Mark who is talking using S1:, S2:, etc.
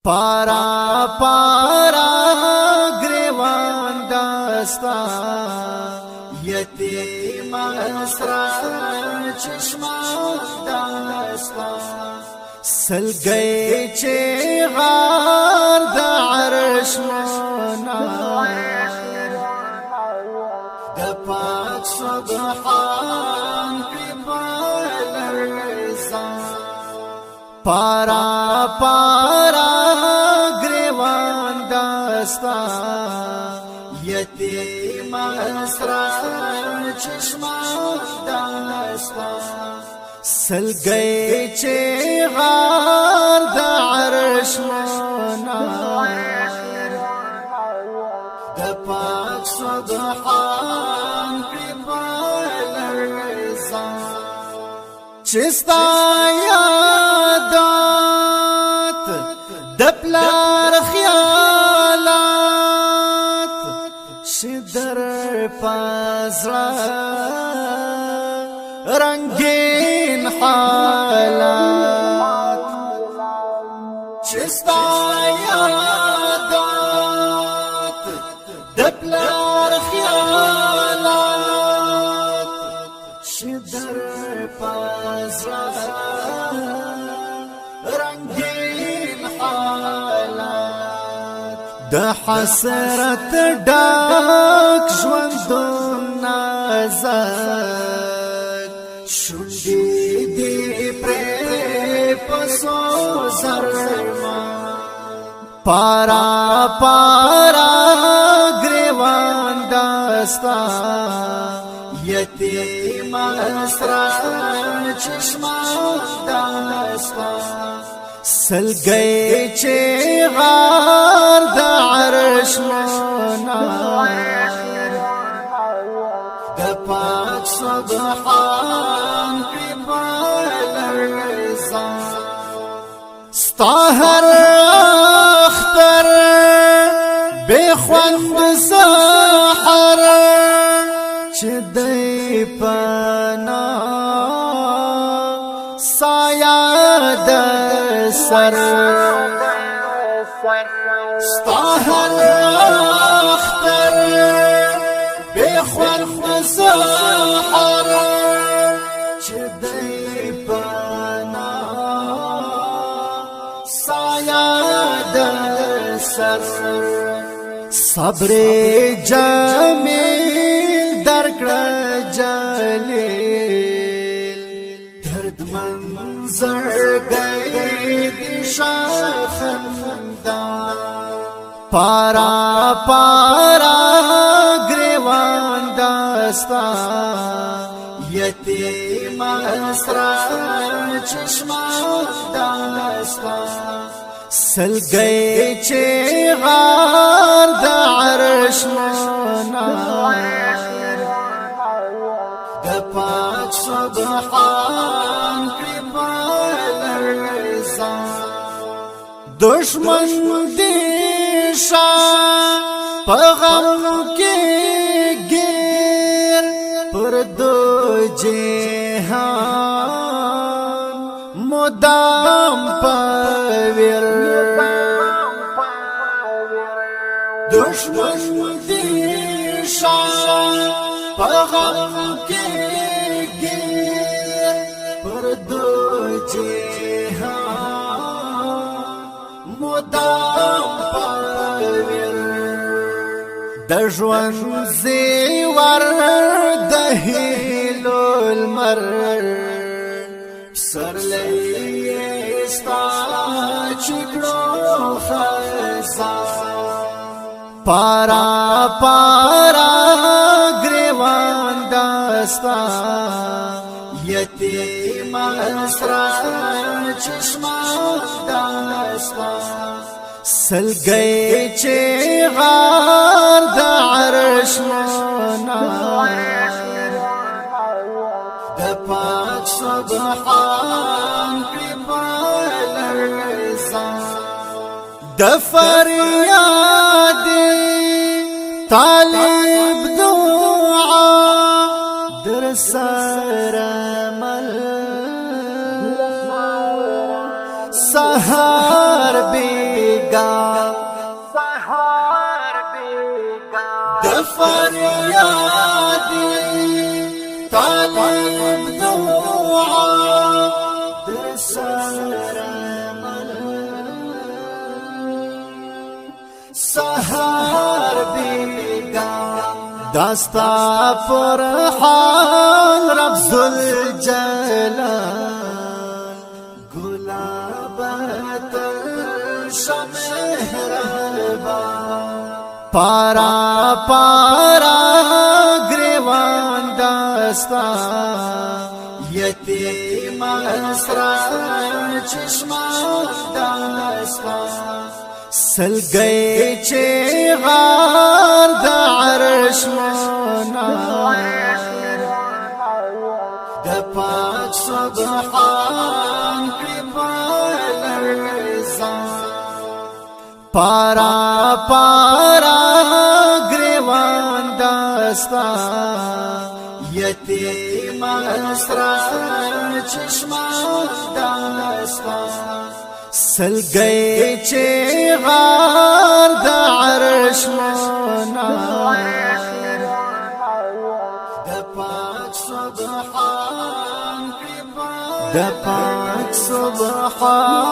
S1: پارا پارا گریوان داستا یتیم اسرا چشما داستا سل گئی چه غار دا عرش منا دا پاک سبحان کی بالرزا پارا پارا گریوان داستا یتیم اسرا چشما داستا سل گئی چه غار دا عرش منا دا پاک سبحان کی بالرزا چستا یادات دپلار خیالات شدر پازرا رنگین حالات چستا یادات دپلار خیالات شدر پازرا رنگین حالات د حسرت ډاک ژوندون نازک شونډې دې پرې پسو زرما پارا پارا گریوان داستا یتیم اسرا چشما داستا سل گئی چه غار دا عرش منا دا پاک سبحان کی بالرزا ستا هر اختر بے خوند سحر چه دی پنا سایه در سر ستا هر اختر بے خوند سحر چه دی پنا سایه در سر صبر جمیل درکړه جلیل درد منظر گئی شاخندا پارا پارا گریوان داستا یتیم اسرا چشما داستا سل گئی چه غار دا عرش منا دا پاک سبحان کی بالرزا دشمن دیشا پغم کی گیر پر دو جہان مدام پویر دشمن دیشا پغم کی گیر پر دو جہان مدام پویر دژوان زیور دهیلو المر سر لیستا چکڑو خزا پارا پارا گریوان داستا یتیم اسرا چشما داستا سل گئی چه غار دا عرش منا دا پاک سبحان کی بالرزا دا فریاد طالب دعا در سر مل سهر بی طالب دعا در سر عمل سهر بیگان داستا پر حال رب ذوالجلال گلابت شمهربان پارا پارا گریوان داستا یتیم اسرار چشمان داستا سل گئی چه غار دا عرش منار دا پاک سبحان قبال الرزان پارا پارا گریوان داستا یتیم اسرار چشمان داستا سل گئی چه غار دا عرش منار دا پاک سبحان دا پاک سبحان